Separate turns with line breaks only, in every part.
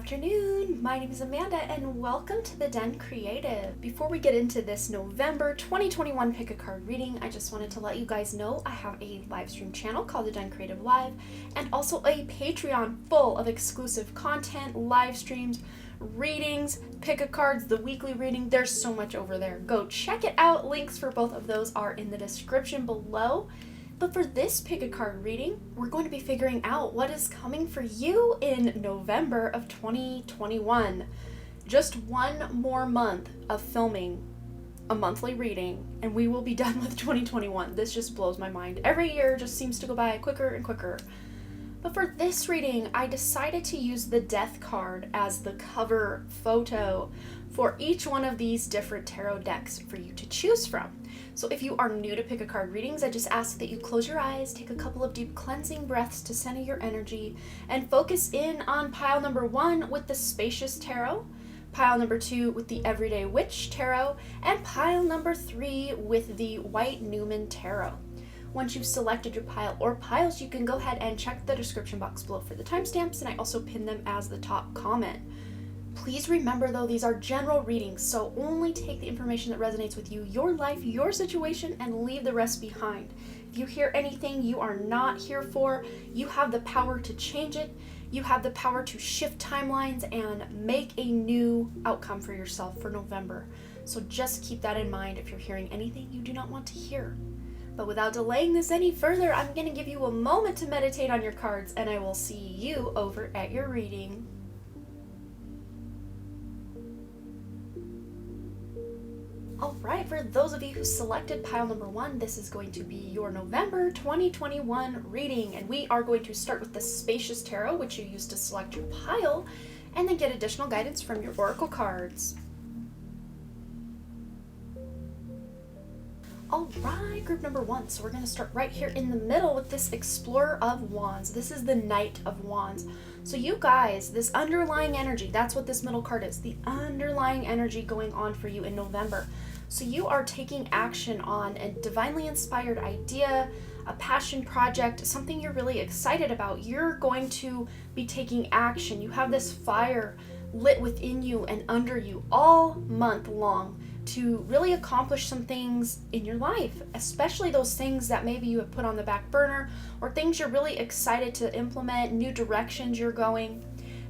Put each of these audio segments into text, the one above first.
afternoon. My name is Amanda and welcome to the Den Creative. Before we get into this November 2021 pick a card reading, I just wanted to let you guys know I have a live stream channel called the Den Creative Live and also a Patreon full of exclusive content, live streams, readings, pick a cards, the weekly reading. There's so much over there. Go check it out. Links for both of those are in the description below. But for this pick a card reading, we're going to be figuring out what is coming for you in November of 2021. Just one more month of filming a monthly reading and we will be done with 2021. This just blows my mind. Every year just seems to go by quicker and quicker. But for this reading, I decided to use the Death card as the cover photo for each one of these different tarot decks for you to choose from. So if you are new to pick a card readings, I just ask that you close your eyes, take a couple of deep cleansing breaths to center your energy, and focus in on pile number 1 with the Spacious Tarot, pile number 2 with the Everyday Witch Tarot, and pile number 3 with the White Newman Tarot. Once you've selected your pile or piles, you can go ahead and check the description box below for the timestamps, and I also pin them as the top comment. Please remember though, these are general readings, so only take the information that resonates with you, your life, your situation, and leave the rest behind. If you hear anything you are not here for, you have the power to change it. You have the power to shift timelines and make a new outcome for yourself for November. So just keep that in mind if you're hearing anything you do not want to hear. But without delaying this any further, I'm going to give you a moment to meditate on your cards, and I will see you over at your reading. Alright, for those of you who selected pile number 1, this is going to be your November 2021 reading, and we are going to start with the Spacious Tarot, which you use to select your pile, and then get additional guidance from your oracle cards. Alright, group number 1, so we're going to start right here in the middle with this Explorer of Wands. This is the Knight of Wands. So you guys, this underlying energy, that's what this middle card is, the underlying energy going on for you in November. So you are taking action on a divinely inspired idea, a passion project, something you're really excited about. You're going to be taking action. You have this fire lit within you and under you all month long to really accomplish some things in your life, especially those things that maybe you have put on the back burner or things you're really excited to implement, new directions you're going.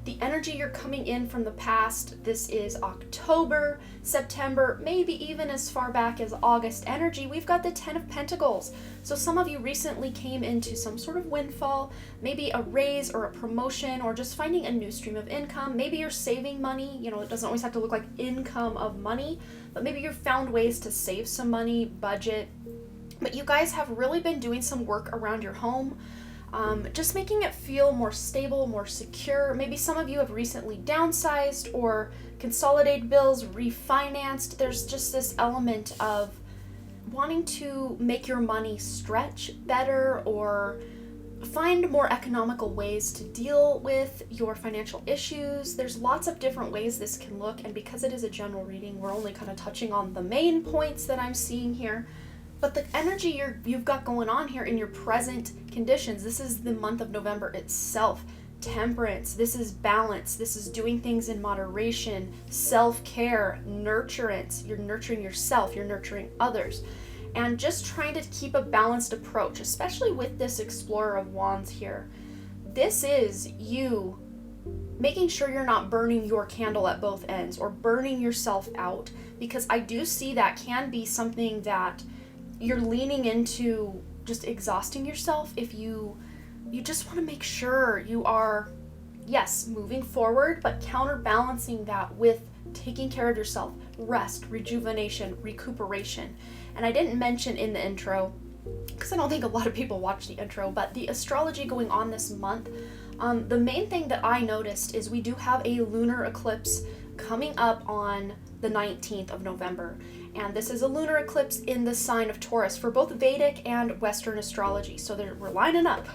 The energy you're coming in from the past, this is October, September, maybe even as far back as August energy. We've got the 10 of Pentacles. So some of you recently came into some sort of windfall, maybe a raise or a promotion or just finding a new stream of income. Maybe you're saving money. You know, it doesn't always have to look like income of money, but maybe you've found ways to save some money, budget. But you guys have really been doing some work around your home. Just making it feel more stable, more secure. Maybe some of you have recently downsized or consolidated bills, refinanced. There's just this element of wanting to make your money stretch better or find more economical ways to deal with your financial issues. There's lots of different ways this can look, and because it is a general reading, we're only kind of touching on the main points that I'm seeing here. But the energy you've got going on here in your present conditions, this is the month of November itself. Temperance, this is balance, this is doing things in moderation, self-care, nurturance. You're nurturing yourself, you're nurturing others. And just trying to keep a balanced approach, especially with this Explorer of Wands here. This is you making sure you're not burning your candle at both ends or burning yourself out, because I do see that can be something that you're leaning into, just exhausting yourself if you just want to make sure you are, yes, moving forward, but counterbalancing that with taking care of yourself, rest, rejuvenation, recuperation. And I didn't mention in the intro, because I don't think a lot of people watch the intro, but the astrology going on this month, the main thing that I noticed is we do have a lunar eclipse coming up on the 19th of November. And this is a lunar eclipse in the sign of Taurus for both Vedic and Western astrology. So we're lining up.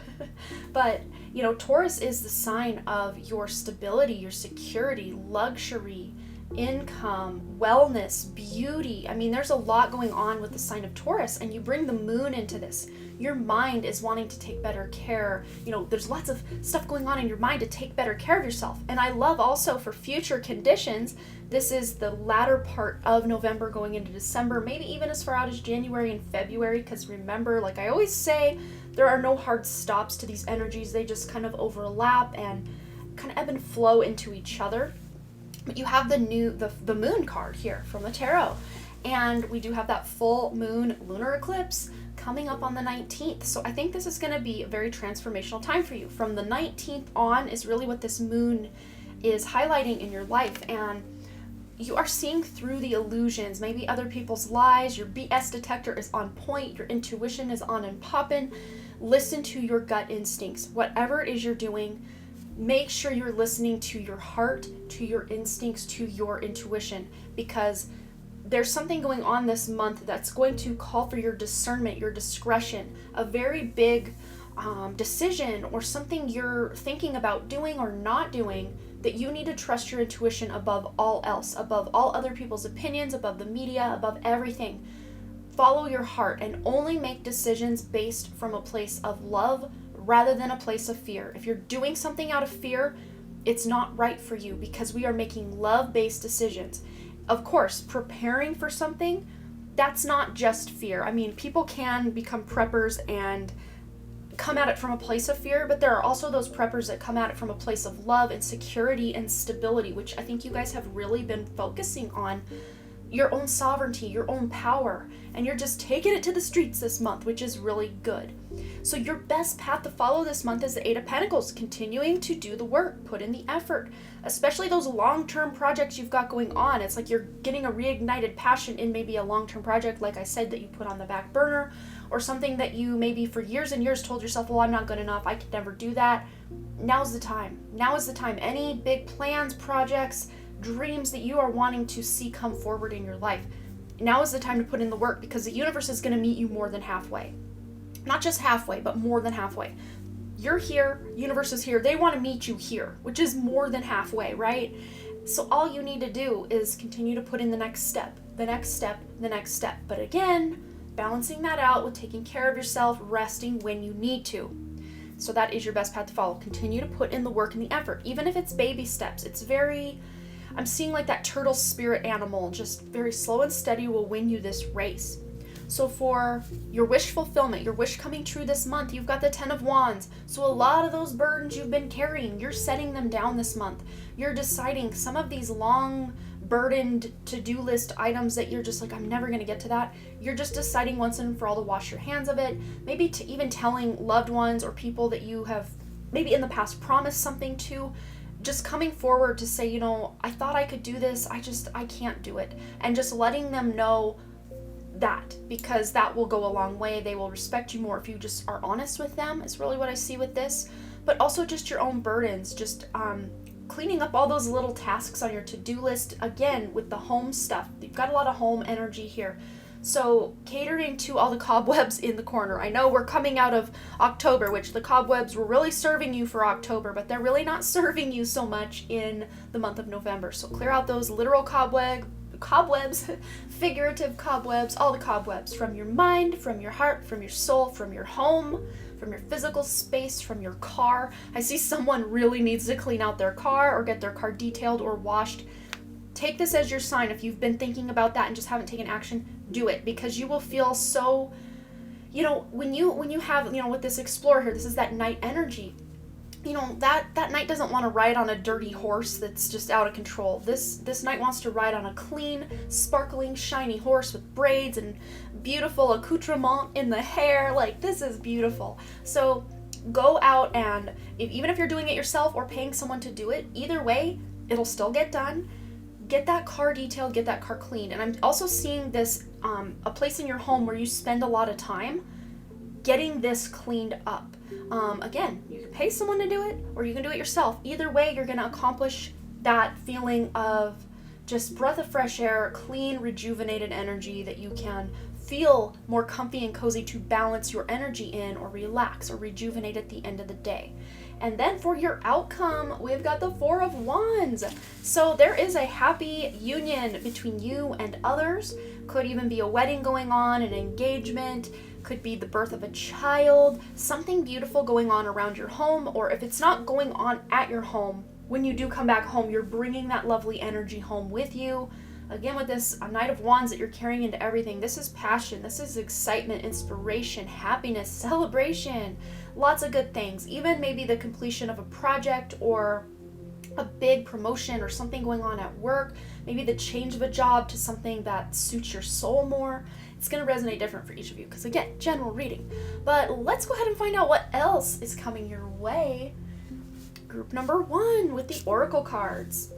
But, you know, Taurus is the sign of your stability, your security, luxury, income, wellness, beauty. I mean, there's a lot going on with the sign of Taurus, and you bring the moon into this. Your mind is wanting to take better care. You know, there's lots of stuff going on in your mind to take better care of yourself. And I love also for future conditions, this is the latter part of November going into December, maybe even as far out as January and February, because remember, like I always say, there are no hard stops to these energies. They just kind of overlap and kind of ebb and flow into each other. But you have the moon card here from the tarot, and we do have that full moon lunar eclipse coming up on the 19th. So I think this is going to be a very transformational time for you. From the 19th on is really what this moon is highlighting in your life, and you are seeing through the illusions, maybe other people's lies. Your BS detector is on point, your intuition is on and popping. Listen to your gut instincts. Whatever it is you're doing, make sure you're listening to your heart, to your instincts, to your intuition, because there's something going on this month that's going to call for your discernment, your discretion, a very big decision or something you're thinking about doing or not doing, that you need to trust your intuition above all else, above all other people's opinions, above the media, above everything. Follow your heart and only make decisions based from a place of love rather than a place of fear. If you're doing something out of fear, it's not right for you, because we are making love-based decisions. Of course, preparing for something, that's not just fear. I mean, people can become preppers and come at it from a place of fear, but there are also those preppers that come at it from a place of love and security and stability, which I think you guys have really been focusing on. Your own sovereignty, your own power, and you're just taking it to the streets this month, which is really good. So your best path to follow this month is the Eight of Pentacles, continuing to do the work, put in the effort, especially those long-term projects you've got going on. It's like you're getting a reignited passion in maybe a long-term project, like I said, that you put on the back burner, or something that you maybe for years and years told yourself, well, I'm not good enough, I could never do that. Now's the time. Now is the time. Any big plans, projects, dreams that you are wanting to see come forward in your life, now is the time to put in the work, because the universe is going to meet you more than halfway. Not just halfway, but more than halfway. You're here, universe is here, they want to meet you here, which is more than halfway, right? So all you need to do is continue to put in the next step, the next step, the next step. But again, balancing that out with taking care of yourself, resting when you need to. So that is your best path to follow. Continue to put in the work and the effort, even if it's baby steps. It's very, I'm seeing like that turtle spirit animal, just very slow and steady will win you this race. So for your wish fulfillment, your wish coming true this month, you've got the 10 of Wands. So a lot of those burdens you've been carrying, you're setting them down this month. You're deciding some of these long burdened to-do list items that you're just like, I'm never going to get to that. You're just deciding once and for all to wash your hands of it. Maybe to even telling loved ones or people that you have maybe in the past promised something to, just coming forward to say, you know, I thought I could do this, I can't do it. And just letting them know that, because that will go a long way. They will respect you more if you just are honest with them, is really what I see with this. But also just your own burdens, just cleaning up all those little tasks on your to-do list. Again, with the home stuff, you've got a lot of home energy here. So catering to all the cobwebs in the corner. I know we're coming out of October, which the cobwebs were really serving you for October, but they're really not serving you so much in the month of November. So clear out those literal cobwebs, figurative cobwebs, all the cobwebs from your mind, from your heart, from your soul, from your home, from your physical space, from your car. I see someone really needs to clean out their car or get their car detailed or washed. Take this as your sign. If you've been thinking about that and just haven't taken action, do it, because you will feel so, you know, when you have, you know, with this explorer here, this is that knight energy. You know, that knight doesn't want to ride on a dirty horse that's just out of control. This knight wants to ride on a clean, sparkling, shiny horse with braids and beautiful accoutrement in the hair. Like, this is beautiful. So go out and even if you're doing it yourself or paying someone to do it, either way, it'll still get done. Get that car detailed, get that car cleaned. And I'm also seeing this, a place in your home where you spend a lot of time getting this cleaned up. Again, you can pay someone to do it or you can do it yourself. Either way, you're going to accomplish that feeling of just breath of fresh air, clean, rejuvenated energy that you can feel more comfy and cozy to balance your energy in or relax or rejuvenate at the end of the day. And then for your outcome, we've got the Four of Wands. So there is a happy union between you and others. Could even be a wedding going on, an engagement, could be the birth of a child, something beautiful going on around your home, or if it's not going on at your home, when you do come back home, you're bringing that lovely energy home with you. Again, with this Knight of Wands that you're carrying into everything, this is passion, this is excitement, inspiration, happiness, celebration, lots of good things. Even maybe the completion of a project or a big promotion or something going on at work, maybe the change of a job to something that suits your soul more. It's going to resonate different for each of you because, again, general reading. But let's go ahead and find out what else is coming your way. Group number 1 with the Oracle cards.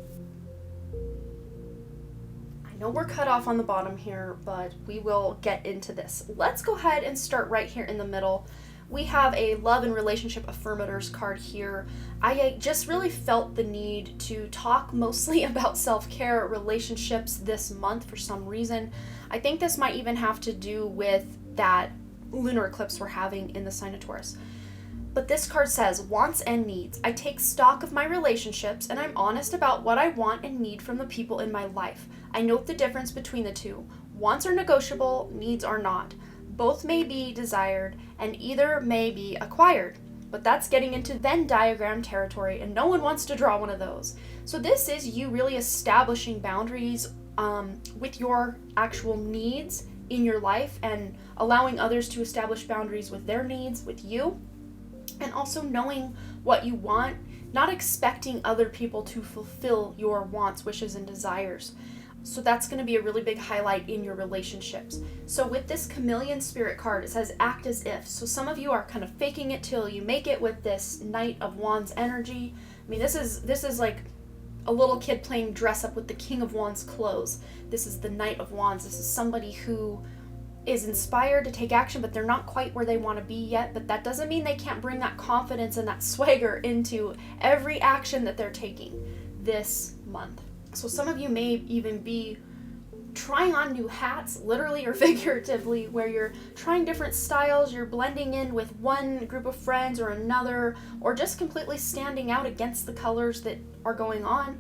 I know we're cut off on the bottom here, but we will get into this. Let's go ahead and start right here in the middle. We have a love and relationship affirmators card here. I just really felt the need to talk mostly about self-care relationships this month for some reason. I think this might even have to do with that lunar eclipse we're having in the sign of Taurus. But this card says, wants and needs. I take stock of my relationships and I'm honest about what I want and need from the people in my life. I note the difference between the two. Wants are negotiable, needs are not. Both may be desired and either may be acquired. But that's getting into Venn diagram territory and no one wants to draw one of those. So this is you really establishing boundaries with your actual needs in your life and allowing others to establish boundaries with their needs with you. And also knowing what you want, not expecting other people to fulfill your wants, wishes, and desires. So that's going to be a really big highlight in your relationships. So with this Chameleon Spirit card, it says act as if. So some of you are kind of faking it till you make it with this Knight of Wands energy. I mean, this is like a little kid playing dress up with the King of Wands clothes. This is the Knight of Wands. This is somebody who is inspired to take action, but they're not quite where they want to be yet. But that doesn't mean they can't bring that confidence and that swagger into every action that they're taking this month. So some of you may even be trying on new hats, literally or figuratively, where you're trying different styles, you're blending in with one group of friends or another, or just completely standing out against the colors that are going on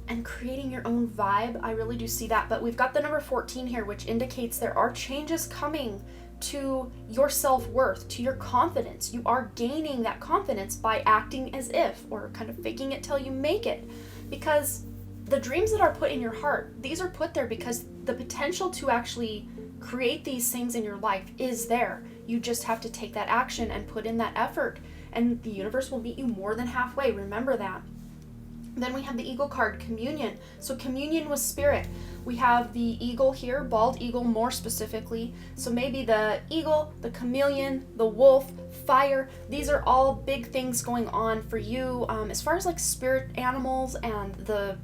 and creating your own vibe. I really do see that. But we've got the number 14 here, which indicates there are changes coming to your self-worth, to your confidence. You are gaining that confidence by acting as if, or kind of faking it till you make it. Because the dreams that are put in your heart, these are put there because the potential to actually create these things in your life is there. You just have to take that action and put in that effort, and the universe will meet you more than halfway. Remember that. Then we have the Eagle card, communion. So communion with spirit. We have the eagle here, bald eagle more specifically. So maybe the eagle, the chameleon, the wolf, fire. These are all big things going on for you as far as like spirit animals and the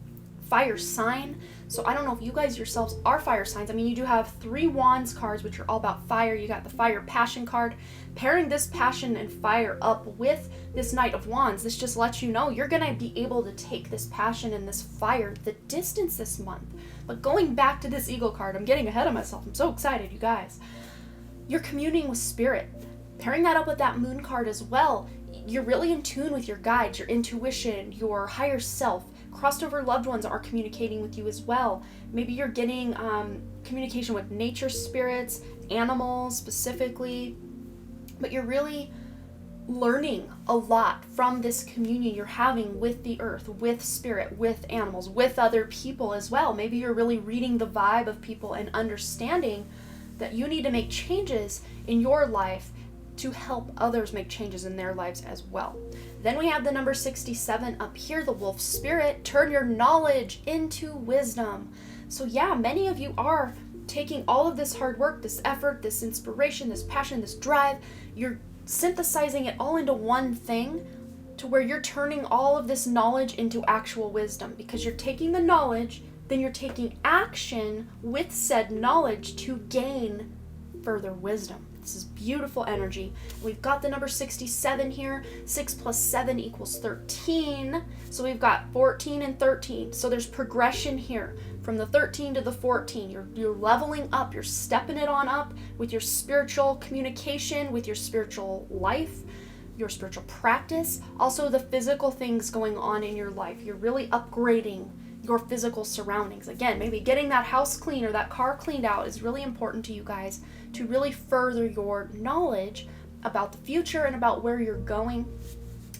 fire sign. So I don't know if you guys yourselves are fire signs. I mean, you do have 3 wands cards, which are all about fire. You got the fire passion card. Pairing this passion and fire up with this Knight of Wands, this just lets you know you're going to be able to take this passion and this fire the distance this month. But going back to this eagle card, I'm getting ahead of myself. I'm so excited, you guys. You're communing with spirit. Pairing that up with that moon card as well, you're really in tune with your guides, your intuition, your higher self. Crossed over loved ones are communicating with you as well. Maybe you're getting communication with nature spirits, animals specifically, but you're really learning a lot from this communion you're having with the earth, with spirit, with animals, with other people as well. Maybe you're really reading the vibe of people and understanding that you need to make changes in your life to help others make changes in their lives as well. Then we have the number 67 up here, the wolf spirit. Turn your knowledge into wisdom. So yeah, many of you are taking all of this hard work, this effort, this inspiration, this passion, this drive. You're synthesizing it all into one thing to where you're turning all of this knowledge into actual wisdom, because you're taking the knowledge, then you're taking action with said knowledge to gain further wisdom. This is beautiful energy. We've got the number 67 here. 6 plus 7 equals 13. So we've got 14 and 13. So there's progression here from the 13 to the 14. You're leveling up. You're stepping it on up with your spiritual communication, with your spiritual life. your spiritual practice, also the physical things going on in your life. You're really upgrading your physical surroundings. Again, maybe getting that house clean or that car cleaned out is really important to you guys to really further your knowledge about the future and about where you're going.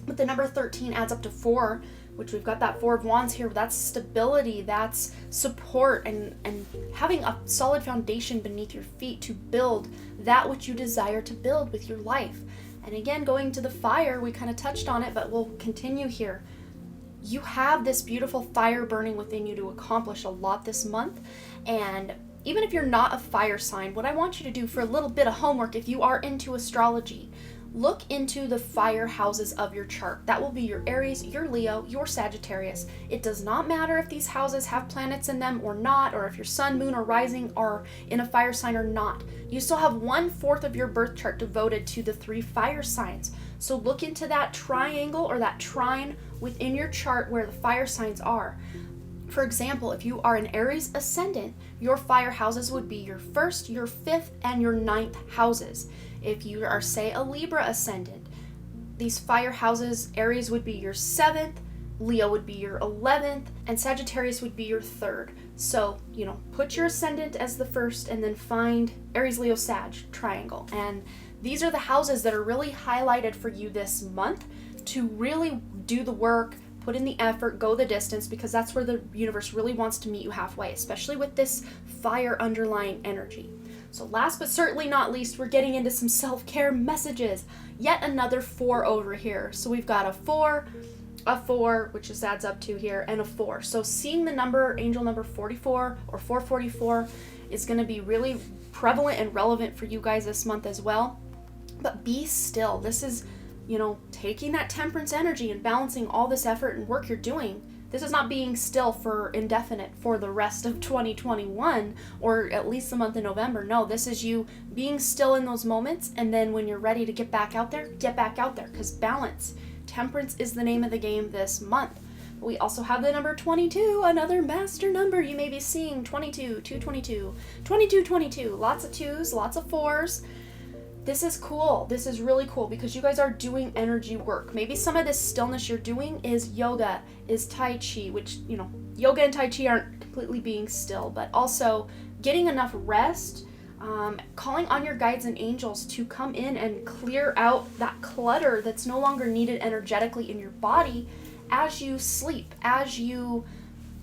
But the number 13 adds up to 4, which we've got that 4 of Wands here. That's stability, that's support, and having a solid foundation beneath your feet to build that which you desire to build with your life. And again, going to the fire, we kind of touched on it, but we'll continue here. You have this beautiful fire burning within you to accomplish a lot this month. And even if you're not a fire sign, what I want you to do for a little bit of homework, if you are into astrology, look into the fire houses of your chart. That will be your Aries, your Leo, your Sagittarius. It does not matter if these houses have planets in them or not, or if your sun, moon, or rising are in a fire sign or not. You still have 1/4 of your birth chart devoted to the 3 fire signs. So look into that triangle or that trine within your chart where the fire signs are. For example, if you are an Aries ascendant, your fire houses would be your 1st, your 5th, and your 9th houses. If you are, say, a Libra ascendant, these fire houses, Aries would be your 7th, Leo would be your 11th, and Sagittarius would be your 3rd. So, put your ascendant as the 1st and then find Aries, Leo, Sag triangle. And these are the houses that are really highlighted for you this month to really do the work, put in the effort, go the distance, because that's where the universe really wants to meet you halfway, especially with this fire underlying energy. So last but certainly not least, we're getting into some self-care messages. Yet another 4 over here. So we've got a 4, which just adds up to here, and a 4. So seeing the number, angel number 44 or 444 is going to be really prevalent and relevant for you guys this month as well. But be still. This is, taking that temperance energy and balancing all this effort and work you're doing. This is not being still for indefinite for the rest of 2021 or at least the month of November. No, this is you being still in those moments, and then when you're ready to get back out there, because balance, temperance is the name of the game this month. We also have the number 22, another master number. You may be seeing 22, 222, 22, 22, lots of 2s, lots of 4s. This is cool. This is really cool because you guys are doing energy work. Maybe some of this stillness you're doing is yoga, is Tai Chi, which, yoga and Tai Chi aren't completely being still, but also getting enough rest, calling on your guides and angels to come in and clear out that clutter that's no longer needed energetically in your body as you sleep, as you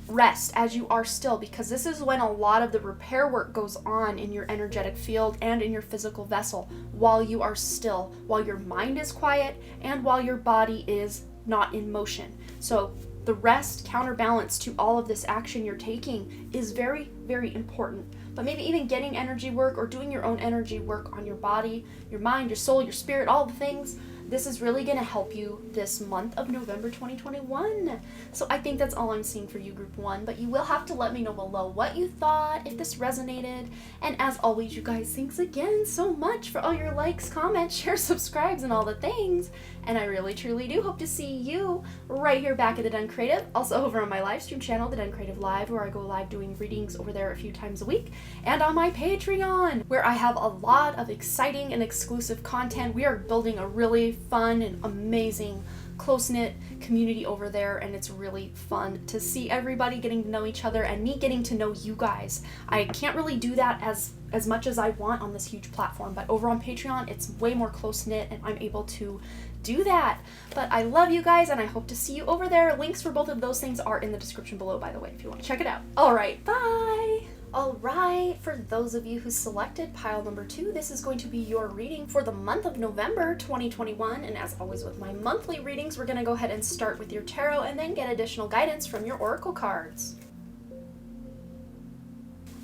rest, as you are still, because this is when a lot of the repair work goes on in your energetic field and in your physical vessel while you are still, while your mind is quiet and while your body is not in motion. So the rest, counterbalance to all of this action you're taking is very, very important. But maybe even getting energy work or doing your own energy work on your body, your mind, your soul, your spirit, all the things, this is really going to help you this month of November 2021. So I think that's all I'm seeing for you, Group 1. But you will have to let me know below what you thought, if this resonated. And as always, you guys, thanks again so much for all your likes, comments, shares, subscribes, and all the things. And I really, truly do hope to see you right here back at The Done Creative. Also over on my live stream channel, The Done Creative Live, where I go live doing readings over there a few times a week. And on my Patreon, where I have a lot of exciting and exclusive content. We are building a really fun and amazing close-knit community over there, and it's really fun to see everybody getting to know each other and me getting to know you guys. I can't really do that as much as I want on this huge platform, but over on Patreon it's way more close-knit and I'm able to do that. But I love you guys and I hope to see you over there. Links for both of those things are in the description below, by the way, if you want to check it out. Alright, bye! Alright, for those of you who selected pile number 2, this is going to be your reading for the month of November 2021. And as always with my monthly readings, we're going to go ahead and start with your tarot and then get additional guidance from your oracle cards.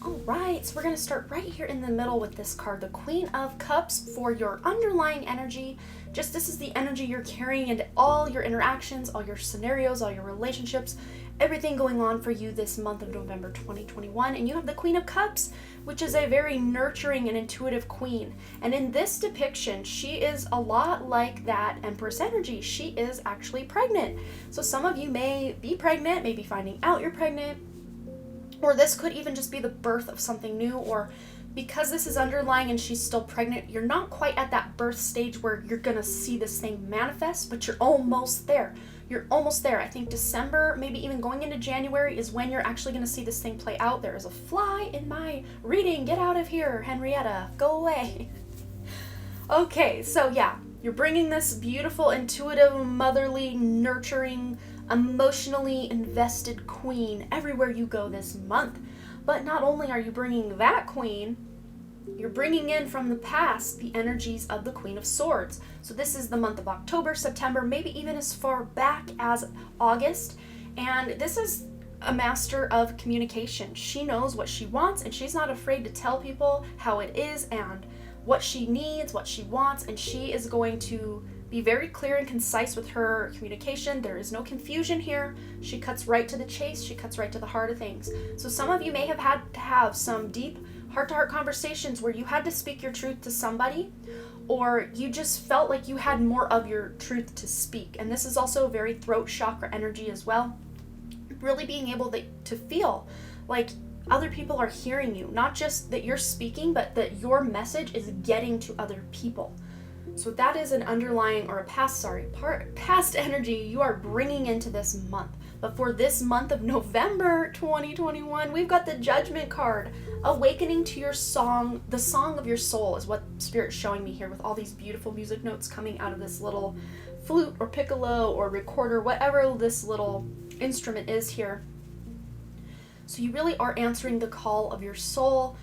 Alright, so we're going to start right here in the middle with this card, the Queen of Cups, for your underlying energy. Just this is the energy you're carrying into all your interactions, all your scenarios, all your relationships, everything going on for you this month of November 2021. And you have the Queen of Cups, which is a very nurturing and intuitive queen. And in this depiction, she is a lot like that Empress energy. She is actually pregnant. So some of you may be pregnant, maybe finding out you're pregnant, or this could even just be the birth of something new, or because this is underlying and she's still pregnant, you're not quite at that birth stage where you're going to see this thing manifest, but you're almost there. You're almost there. I think December, maybe even going into January, is when you're actually going to see this thing play out. There is a fly in my reading. Get out of here, Henrietta. Go away. Okay, so yeah, you're bringing this beautiful, intuitive, motherly, nurturing, emotionally invested queen everywhere you go this month. But not only are you bringing that queen, you're bringing in from the past the energies of the Queen of Swords. So this is the month of October, September, maybe even as far back as August. And this is a master of communication. She knows what she wants, and she's not afraid to tell people how it is and what she needs, what she wants, and she is going to be very clear and concise with her communication. There is no confusion here. She cuts right to the chase. She cuts right to the heart of things. So some of you may have had to have some deep heart-to-heart conversations where you had to speak your truth to somebody, or you just felt like you had more of your truth to speak. And this is also very throat chakra energy as well. Really being able to feel like other people are hearing you, not just that you're speaking, but that your message is getting to other people. So that is an underlying or a past energy you are bringing into this month. But for this month of November 2021, we've got the Judgment card. Awakening to your song, the song of your soul is what Spirit's showing me here, with all these beautiful music notes coming out of this little flute or piccolo or recorder, whatever this little instrument is here. So you really are answering the call of your soul,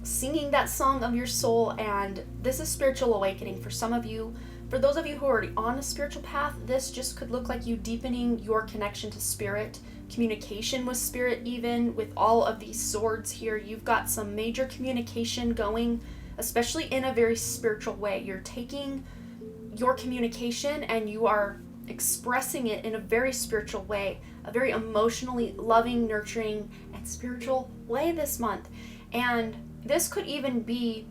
singing that song of your soul, and this is spiritual awakening for some of you. For those of you who are already on a spiritual path, this just could look like you deepening your connection to spirit, communication with spirit. Even with all of these swords here, you've got some major communication going, especially in a very spiritual way. You're taking your communication and you are expressing it in a very spiritual way, a very emotionally loving, nurturing, and spiritual way this month. And this could even be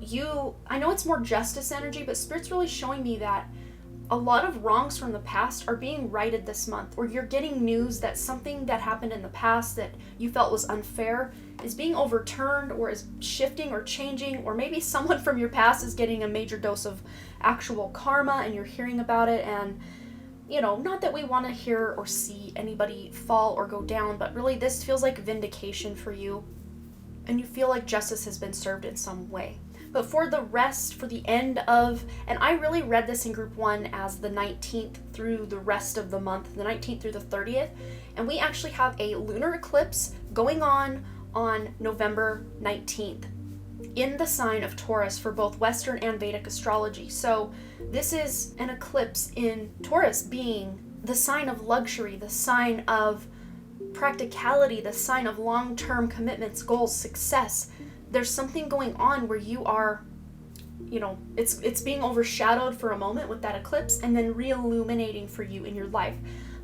you. I know it's more justice energy, but Spirit's really showing me that a lot of wrongs from the past are being righted this month, or you're getting news that something that happened in the past that you felt was unfair is being overturned, or is shifting or changing, or maybe someone from your past is getting a major dose of actual karma and you're hearing about it. And not that we want to hear or see anybody fall or go down, but really this feels like vindication for you, and you feel like justice has been served in some way. But for the rest, for the end of, and I really read this in group 1 as the 19th through the rest of the month, the 19th through the 30th, and we actually have a lunar eclipse going on November 19th in the sign of Taurus for both Western and Vedic astrology. So this is an eclipse in Taurus, being the sign of luxury, the sign of practicality, the sign of long-term commitments, goals, success. There's something going on where you are, it's being overshadowed for a moment with that eclipse and then re-illuminating for you in your life.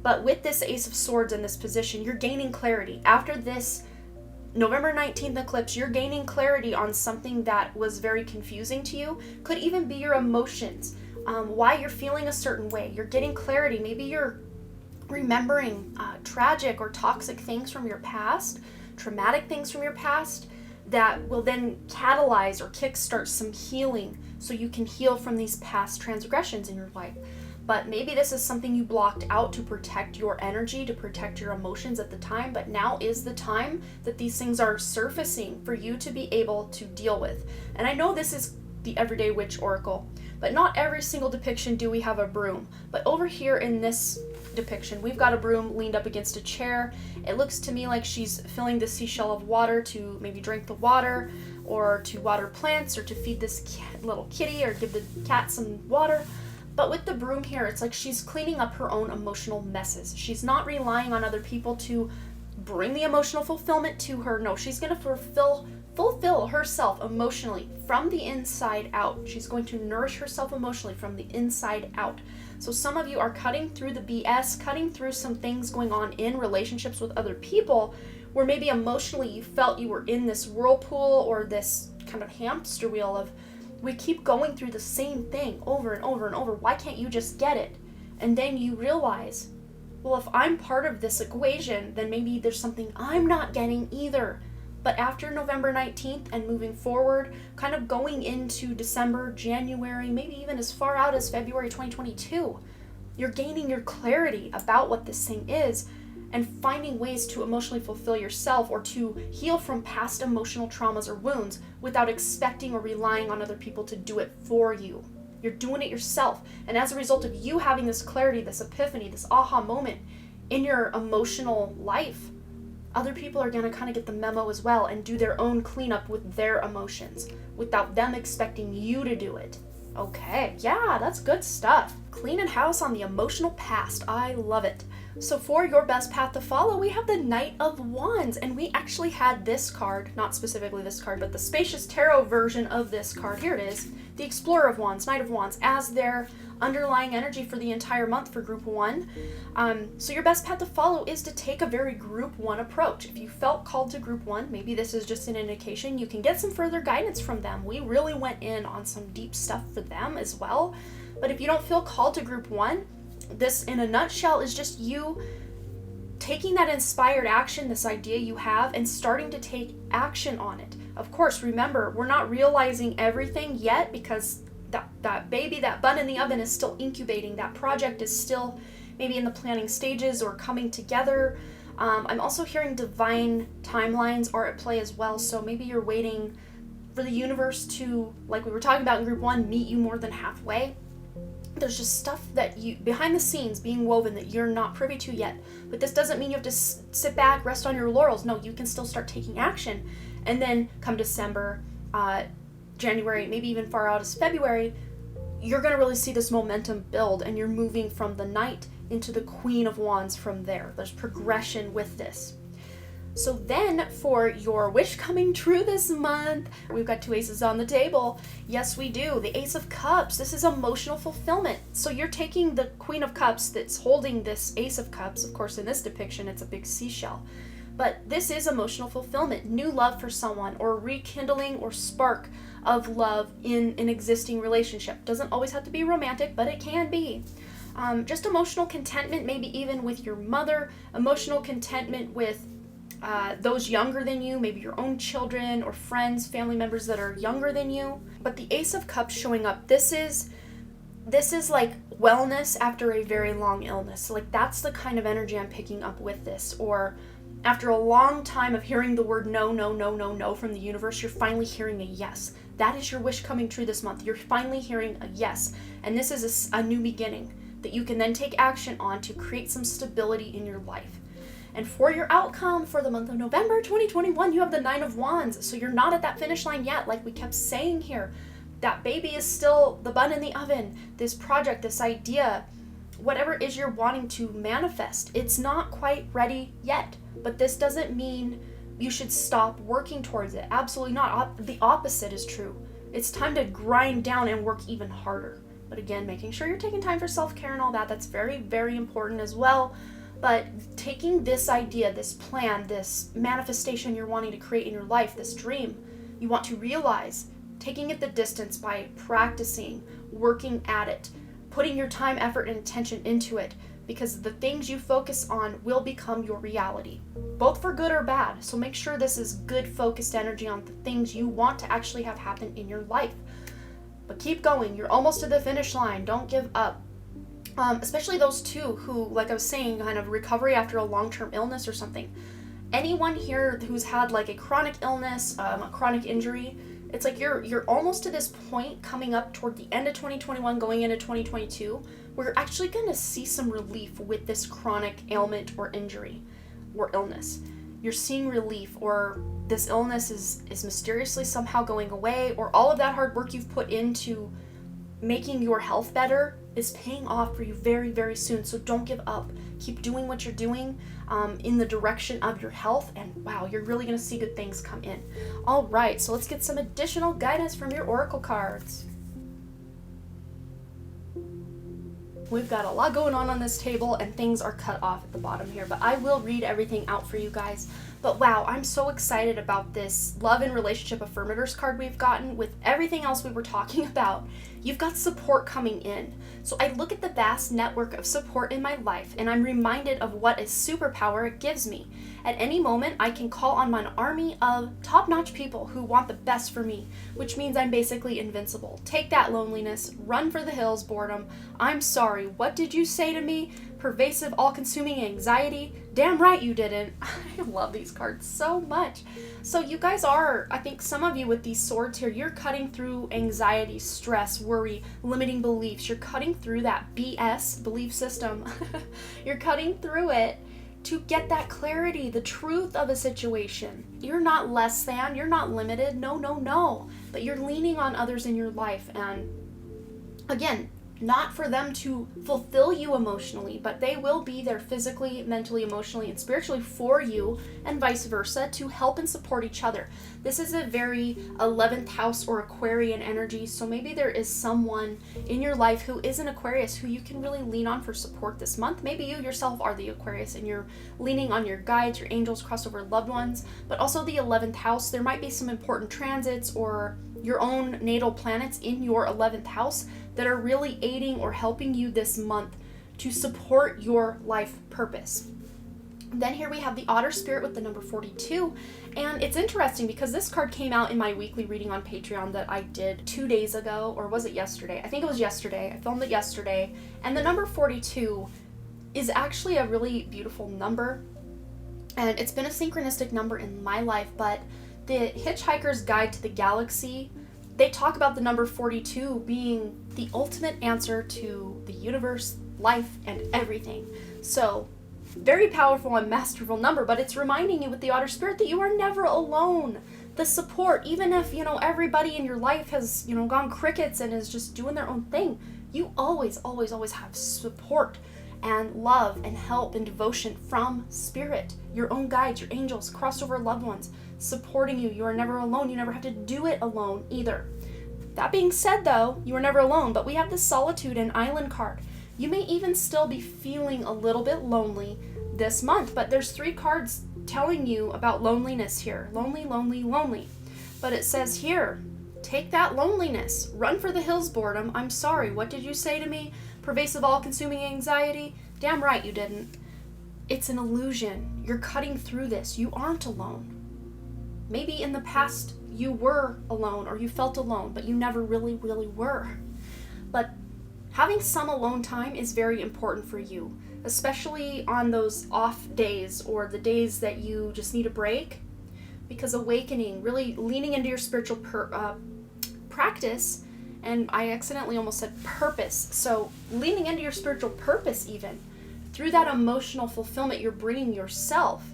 But with this Ace of Swords in this position, you're gaining clarity. After this November 19th eclipse, you're gaining clarity on something that was very confusing to you. Could even be your emotions, why you're feeling a certain way. You're getting clarity. Maybe you're remembering tragic or toxic things from your past, traumatic things from your past, that will then catalyze or kickstart some healing, so you can heal from these past transgressions in your life. But maybe this is something you blocked out to protect your energy, to protect your emotions at the time, but now is the time that these things are surfacing for you to be able to deal with. And I know this is the Everyday Witch Oracle, but not every single depiction do we have a broom. But over here in this depiction, we've got a broom leaned up against a chair. It looks to me like she's filling the seashell of water to maybe drink the water, or to water plants, or to feed this little kitty, or give the cat some water. But with the broom here, it's like she's cleaning up her own emotional messes. She's not relying on other people to bring the emotional fulfillment to her. No, she's going to fulfill herself emotionally from the inside out. She's going to nourish herself emotionally from the inside out. So some of you are cutting through the BS, cutting through some things going on in relationships with other people, where maybe emotionally you felt you were in this whirlpool or this kind of hamster wheel of, we keep going through the same thing over and over and over. Why can't you just get it? And then you realize, well, if I'm part of this equation, then maybe there's something I'm not getting either. But after November 19th and moving forward, kind of going into December, January, maybe even as far out as February 2022, you're gaining your clarity about what this thing is and finding ways to emotionally fulfill yourself or to heal from past emotional traumas or wounds without expecting or relying on other people to do it for you. You're doing it yourself. And as a result of you having this clarity, this epiphany, this aha moment in your emotional life, other people are going to kind of get the memo as well and do their own cleanup with their emotions without them expecting you to do it. Okay, yeah, that's good stuff. Cleaning house on the emotional past. I love it. So for your best path to follow, we have the Knight of Wands, and we actually had this card, not specifically this card, but the Spacious Tarot version of this card. Here it is, the Explorer of Wands, Knight of Wands, as their underlying energy for the entire month for Group 1. So your best path to follow is to take a very Group 1 approach. If you felt called to Group 1, maybe this is just an indication you can get some further guidance from them. We really went in on some deep stuff for them as well. But if you don't feel called to Group 1, this in a nutshell is just you taking that inspired action, this idea you have, and starting to take action on it. Of course, remember, we're not realizing everything yet because that baby, that bun in the oven is still incubating. That project is still maybe in the planning stages or coming together. I'm also hearing divine timelines are at play as well. So maybe you're waiting for the universe to, like we were talking about in Group 1, meet you more than halfway. There's just stuff that you, behind the scenes, being woven that you're not privy to yet. But this doesn't mean you have to sit back, rest on your laurels. No, you can still start taking action. And then come December, January, maybe even far out as February, you're going to really see this momentum build, and you're moving from the Knight into the Queen of Wands from there. There's progression with this. So then for your wish coming true this month, we've got 2 aces on the table. Yes, we do. The Ace of Cups. This is emotional fulfillment. So you're taking the Queen of Cups that's holding this Ace of Cups. Of course, in this depiction, it's a big seashell. But this is emotional fulfillment, new love for someone, or rekindling or spark of love in an existing relationship. Doesn't always have to be romantic, but it can be. Just emotional contentment, maybe even with your mother, emotional contentment with those younger than you, maybe your own children or friends, family members that are younger than you. But the Ace of Cups showing up, this is like wellness after a very long illness. So like that's the kind of energy I'm picking up with this. Or after a long time of hearing the word no, no, no, no, no from the universe, you're finally hearing a yes. That is your wish coming true this month. You're finally hearing a yes. And this is a new beginning that you can then take action on to create some stability in your life. And for your outcome for the month of November 2021, you have the 9 of Wands. So you're not at that finish line yet, like we kept saying here. That baby is still the bun in the oven. This project, this idea, whatever it is you're wanting to manifest, it's not quite ready yet. But this doesn't mean you should stop working towards it. Absolutely not. The opposite is true. It's time to grind down and work even harder. But again, making sure you're taking time for self-care and all that, that's very, very important as well. But taking this idea, this plan, this manifestation you're wanting to create in your life, this dream you want to realize, taking it the distance by practicing, working at it, putting your time, effort, and attention into it, because the things you focus on will become your reality, both for good or bad. So make sure this is good, focused energy on the things you want to actually have happen in your life. But keep going. You're almost to the finish line. Don't give up. Especially those two who, like I was saying, kind of recovery after a long-term illness or something. Anyone here who's had like a chronic illness, a chronic injury, it's like you're almost to this point coming up toward the end of 2021, going into 2022, where you're actually going to see some relief with this chronic ailment or injury or illness. You're seeing relief, or this illness is mysteriously somehow going away, or all of that hard work you've put into making your health better is paying off for you very, very soon. So don't give up. Keep doing what you're doing in the direction of your health, and wow, you're really going to see good things come in. All right, so let's get some additional guidance from your oracle cards. We've got a lot going on this table, and things are cut off at the bottom here, but I will read everything out for you guys. But wow, I'm so excited about this love and relationship affirmators card we've gotten. With everything else we were talking about, you've got support coming in. So I look at the vast network of support in my life, and I'm reminded of what a superpower it gives me. At any moment, I can call on my army of top-notch people who want the best for me, which means I'm basically invincible. Take that, loneliness. Run for the hills, boredom. I'm sorry. What did you say to me? Pervasive, all-consuming anxiety. Damn right you didn't. I love these cards so much. So you guys are, I think some of you with these swords here, you're cutting through anxiety, stress, worry, limiting beliefs. You're cutting through that BS belief system. You're cutting through it to get that clarity, the truth of a situation. You're not less than, you're not limited, no. But you're leaning on others in your life, and again, not for them to fulfill you emotionally, but they will be there physically, mentally, emotionally, and spiritually for you, and vice versa, to help and support each other. This is a very 11th house or Aquarian energy, so maybe there is someone in your life who is an Aquarius who you can really lean on for support this month. Maybe you yourself are the Aquarius and you're leaning on your guides, your angels, crossover loved ones, but also the 11th house. There might be some important transits or your own natal planets in your 11th house that are really aiding or helping you this month to support your life purpose. Then here we have the Otter Spirit with the number 42, and it's interesting because this card came out in my weekly reading on Patreon that I did 2 days ago, or was it yesterday? I think it was yesterday. I filmed it yesterday, and the number 42 is actually a really beautiful number, and it's been a synchronistic number in my life, but the Hitchhiker's Guide to the Galaxy, they talk about the number 42 being the ultimate answer to the universe, life, and everything. So, very powerful and masterful number, but it's reminding you with the Otter Spirit that you are never alone. The support, even if, everybody in your life has, gone crickets and is just doing their own thing, you always have support and love and help and devotion from Spirit, your own guides, your angels, crossover loved ones, supporting you. You are never alone. You never have to do it alone either. That being said, though, you are never alone, but we have the Solitude and Island card. You may even still be feeling a little bit lonely this month, but there's 3 cards telling you about loneliness here. Lonely, lonely, lonely. But it says here, take that loneliness. Run for the hills, boredom. I'm sorry. What did you say to me? Pervasive, all-consuming anxiety? Damn right you didn't. It's an illusion. You're cutting through this. You aren't alone. Maybe in the past you were alone or you felt alone, but you never really were. But having some alone time is very important for you, especially on those off days or the days that you just need a break, because awakening, really leaning into your spiritual practice, and I accidentally almost said purpose, so leaning into your spiritual purpose even, through that emotional fulfillment you're bringing yourself,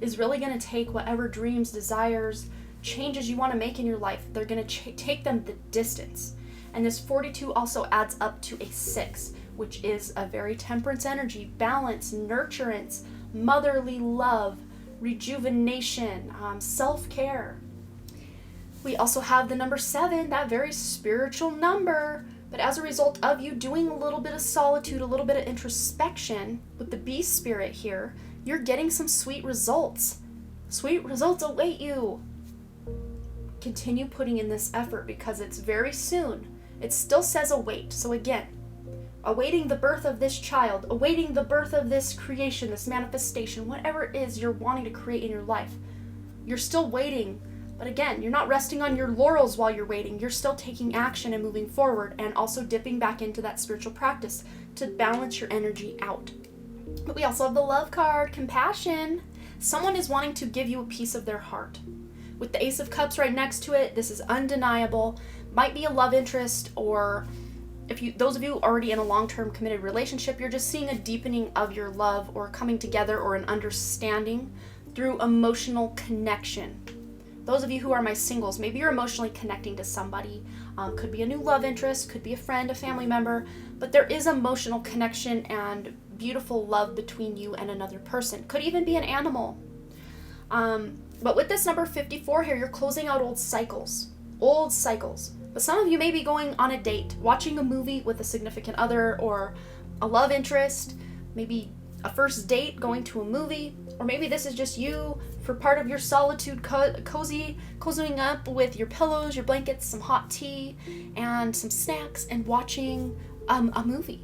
is really going to take whatever dreams, desires, changes you want to make in your life, they're going to take them the distance. And this 42 also adds up to a 6, which is a very temperance energy, balance, nurturance, motherly love, rejuvenation, self-care. We also have the number 7, that very spiritual number. But as a result of you doing a little bit of solitude, a little bit of introspection with the Beast Spirit here, you're getting some sweet results. Sweet results await you. Continue putting in this effort because it's very soon. It still says await. So again, awaiting the birth of this child, awaiting the birth of this creation, this manifestation, whatever it is you're wanting to create in your life. You're still waiting. But again, you're not resting on your laurels while you're waiting. You're still taking action and moving forward, and also dipping back into that spiritual practice to balance your energy out. But we also have the Love card, compassion. Someone is wanting to give you a piece of their heart. With the Ace of Cups right next to it, this is undeniable. Might be a love interest, or those of you already in a long-term committed relationship, you're just seeing a deepening of your love or coming together or an understanding through emotional connection. Those of you who are my singles, maybe you're emotionally connecting to somebody. Could be a new love interest, could be a friend, a family member, but there is emotional connection and beautiful love between you and another person. Could even be an animal. But with this number 54 here, you're closing out old cycles. But some of you may be going on a date, watching a movie with a significant other or a love interest, maybe a first date, going to a movie, Or maybe this is just you for part of your solitude, cozying up with your pillows, your blankets, some hot tea, and some snacks, and watching a movie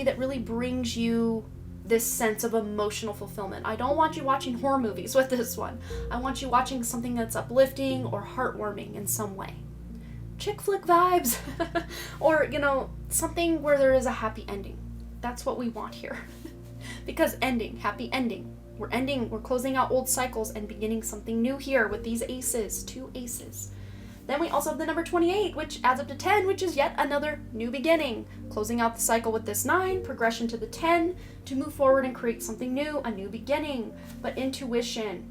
that really brings you this sense of emotional fulfillment. I don't want you watching horror movies with this one. I want you watching something that's uplifting or heartwarming in some way. Chick flick vibes. Or, something where there is a happy ending. That's what we want here. Because happy ending. We're closing out old cycles and beginning something new here with these aces, 2 aces. Then we also have the number 28, which adds up to 10, which is yet another new beginning. Closing out the cycle with this 9, progression to the 10, to move forward and create something new, a new beginning. But intuition,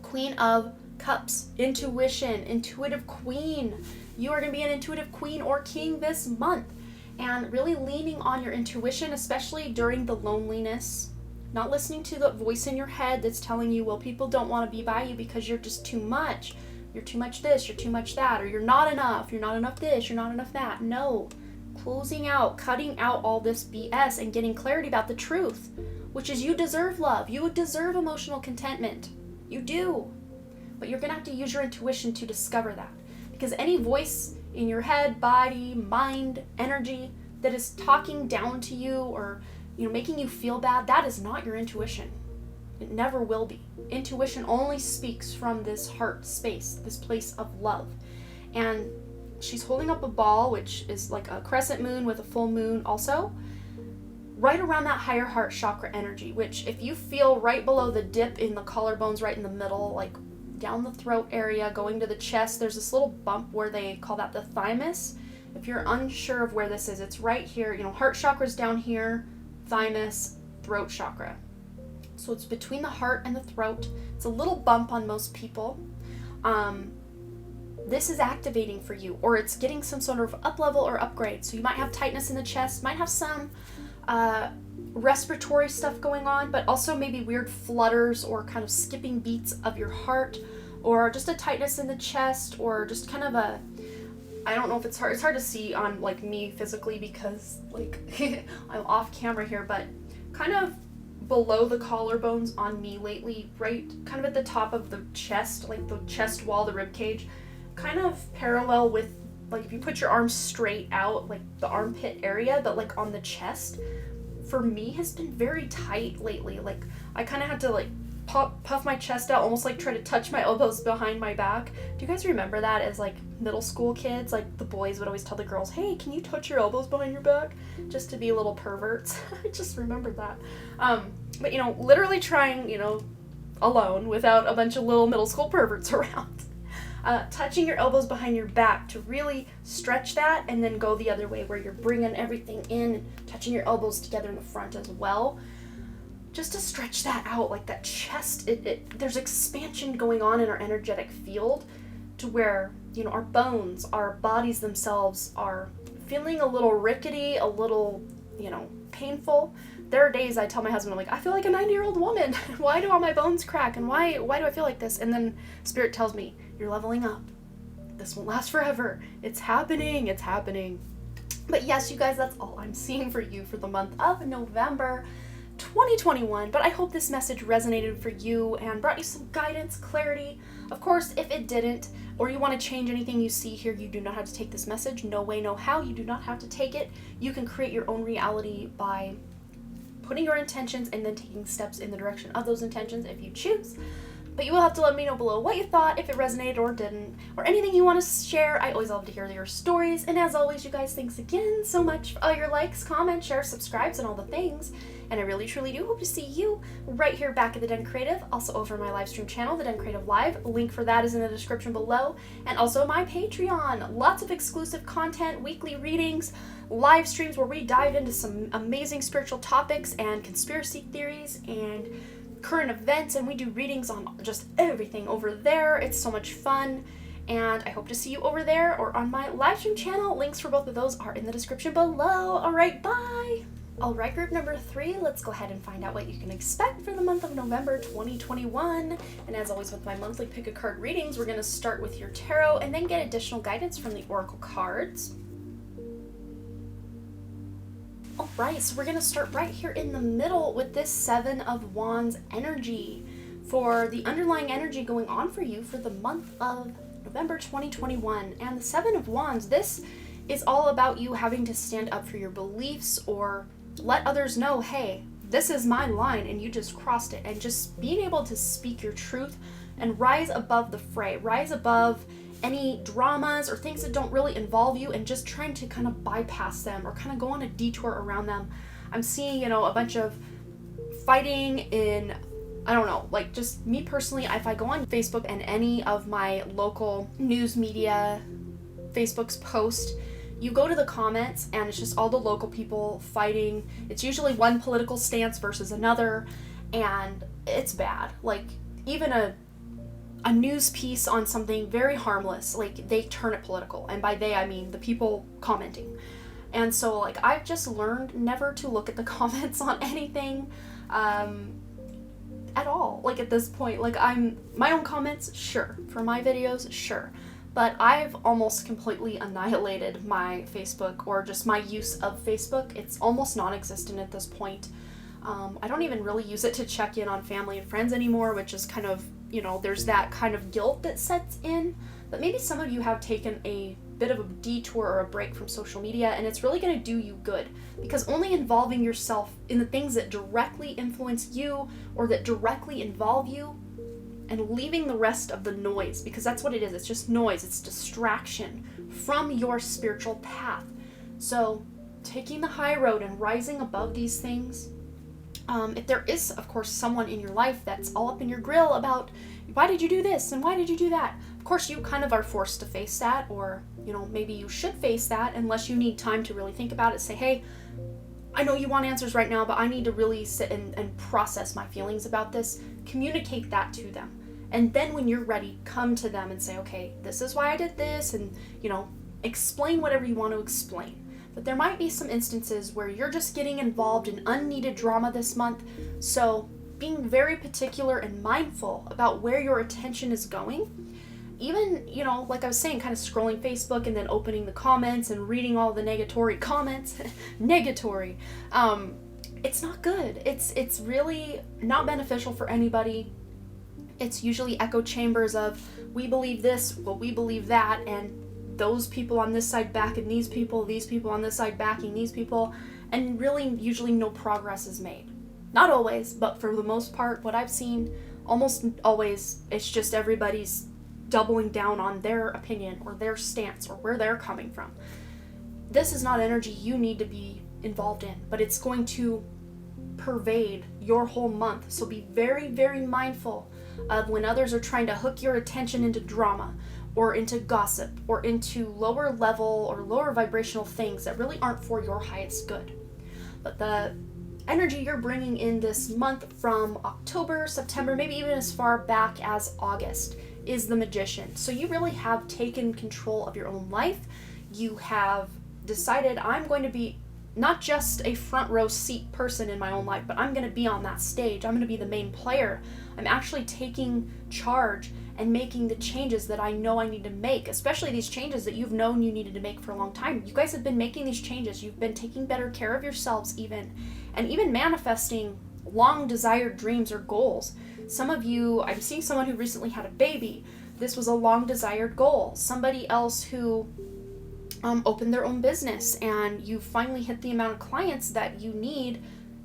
Queen of Cups, intuition, intuitive queen. You are going to be an intuitive queen or king this month. And really leaning on your intuition, especially during the loneliness. Not listening to the voice in your head that's telling you, well, people don't want to be by you because you're just too much. You're too much this, you're too much that, or you're not enough this, you're not enough that. No. Closing out, cutting out all this BS and getting clarity about the truth, which is you deserve love. You deserve emotional contentment. You do. But you're going to have to use your intuition to discover that. Because any voice in your head, body, mind, energy that is talking down to you or making you feel bad, that is not your intuition. It never will be. Intuition only speaks from this heart space, this place of love. And she's holding up a ball, which is like a crescent moon with a full moon also, right around that higher heart chakra energy, which if you feel right below the dip in the collarbones, right in the middle, like down the throat area, going to the chest, there's this little bump where they call that the thymus. If you're unsure of where this is, it's right here. Heart chakra's down here, thymus, throat chakra. So it's between the heart and the throat. It's a little bump on most people. This is activating for you, or it's getting some sort of up level or upgrade. So you might have tightness in the chest, might have some respiratory stuff going on, but also maybe weird flutters or kind of skipping beats of your heart, or just a tightness in the chest, or just kind of I don't know if it's hard to see on like me physically because like I'm off camera here, but kind of below the collarbones on me lately, right kind of at the top of the chest, like the chest wall, the rib cage, kind of parallel with like if you put your arms straight out, like the armpit area, but like on the chest, for me has been very tight lately. Like I kind of had to like puff my chest out, almost like try to touch my elbows behind my back. Do you guys remember that as like middle school kids? Like the boys would always tell the girls, hey, can you touch your elbows behind your back? Just to be little perverts. I just remembered that. But literally trying, alone without a bunch of little middle school perverts around. Touching your elbows behind your back to really stretch that, and then go the other way where you're bringing everything in, touching your elbows together in the front as well. Just to stretch that out, like that chest, there's expansion going on in our energetic field to where, our bones, our bodies themselves are feeling a little rickety, a little, painful. There are days I tell my husband, I'm like, I feel like a 90-year-old woman. Why do all my bones crack? And why do I feel like this? And then Spirit tells me, you're leveling up. This won't last forever. It's happening. It's happening. But yes, you guys, that's all I'm seeing for you for the month of November 2021. But I hope this message resonated for you and brought you some guidance, clarity. Of course, if it didn't, or you want to change anything you see here, you do not have to take this message. No way, no how. You do not have to take it. You can create your own reality by putting your intentions and then taking steps in the direction of those intentions if you choose. But you will have to let me know below what you thought, if it resonated or didn't, or anything you want to share. I always love to hear your stories. And as always, you guys, thanks again so much for all your likes, comments, shares, subscribes, and all the things. And I really, truly do hope to see you right here back at The Den Creative. Also over my live stream channel, The Den Creative Live. Link for that is in the description below. And also my Patreon. Lots of exclusive content, weekly readings, live streams where we dive into some amazing spiritual topics and conspiracy theories and current events, and we do readings on just everything over there. It's so much fun, and I hope to see you over there or on my live stream channel. Links for both of those are in the description below. All right, bye. All right, group number 3, let's go ahead and find out what you can expect for the month of November 2021. And as always with my monthly pick a card readings, we're going to start with your tarot and then get additional guidance from the oracle cards. right, so we're going to start right here in the middle with this Seven of Wands energy for the underlying energy going on for you for the month of November 2021. And the Seven of Wands, this is all about you having to stand up for your beliefs or let others know, hey, this is my line and you just crossed it, and just being able to speak your truth and rise above the fray, rise above any dramas or things that don't really involve you, and just trying to kind of bypass them or kind of go on a detour around them. I'm seeing, a bunch of fighting in, I don't know, like just me personally, if I go on Facebook and any of my local news media Facebook's post, you go to the comments and it's just all the local people fighting. It's usually one political stance versus another, and it's bad. Like even a news piece on something very harmless, like they turn it political, and by they I mean the people commenting. And so like I've just learned never to look at the comments on anything at all. Like at this point, like I'm my own comments, sure, for my videos, sure, but I've almost completely annihilated my Facebook, or just my use of Facebook. It's almost non-existent at this point. I don't even really use it to check in on family and friends anymore, which is kind of, there's that kind of guilt that sets in. But maybe some of you have taken a bit of a detour or a break from social media, and it's really going to do you good, because only involving yourself in the things that directly influence you or that directly involve you, and leaving the rest of the noise, because that's what it is. It's just noise. It's distraction from your spiritual path. So taking the high road and rising above these things. If there is, of course, someone in your life that's all up in your grill about why did you do this and why did you do that, of course you kind of are forced to face that, or maybe you should face that unless you need time to really think about it. Say, hey, I know you want answers right now, but I need to really sit and process my feelings about this. Communicate that to them, and then when you're ready, come to them and say, okay, this is why I did this, and explain whatever you want to explain. But there might be some instances where you're just getting involved in unneeded drama this month, so being very particular and mindful about where your attention is going. Even, like I was saying, kind of scrolling Facebook and then opening the comments and reading all the negatory comments. Negatory. It's not good. It's really not beneficial for anybody. It's usually echo chambers of, we believe this, well, we believe that, and those people on this side backing these people on this side backing these people, and really usually no progress is made. Not always, but for the most part, what I've seen, almost always, it's just everybody's doubling down on their opinion or their stance or where they're coming from. This is not energy you need to be involved in, but it's going to pervade your whole month. So be very, very mindful of when others are trying to hook your attention into drama or into gossip or into lower level or lower vibrational things that really aren't for your highest good. But the energy you're bringing in this month from October, September, maybe even as far back as August, is the Magician. So you really have taken control of your own life. You have decided, I'm going to be not just a front row seat person in my own life, but I'm going to be on that stage. I'm going to be the main player. I'm actually taking charge and making the changes that I know I need to make, especially these changes that you've known you needed to make for a long time. You guys have been making these changes. You've been taking better care of yourselves even, and even manifesting long desired dreams or goals. Some of you, I'm seeing someone who recently had a baby. This was a long desired goal. Somebody else who opened their own business, and you finally hit the amount of clients that you need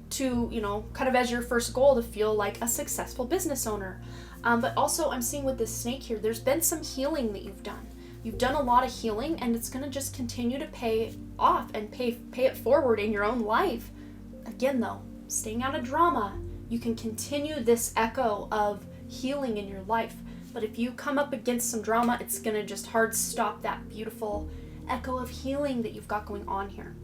to, kind of as your first goal to feel like a successful business owner. But also I'm seeing with this snake here, there's been some healing that you've done. You've done a lot of healing, and it's going to just continue to pay off and pay it forward in your own life. Again though, staying out of drama, you can continue this echo of healing in your life. But if you come up against some drama, it's going to just hard stop that beautiful echo of healing that you've got going on here.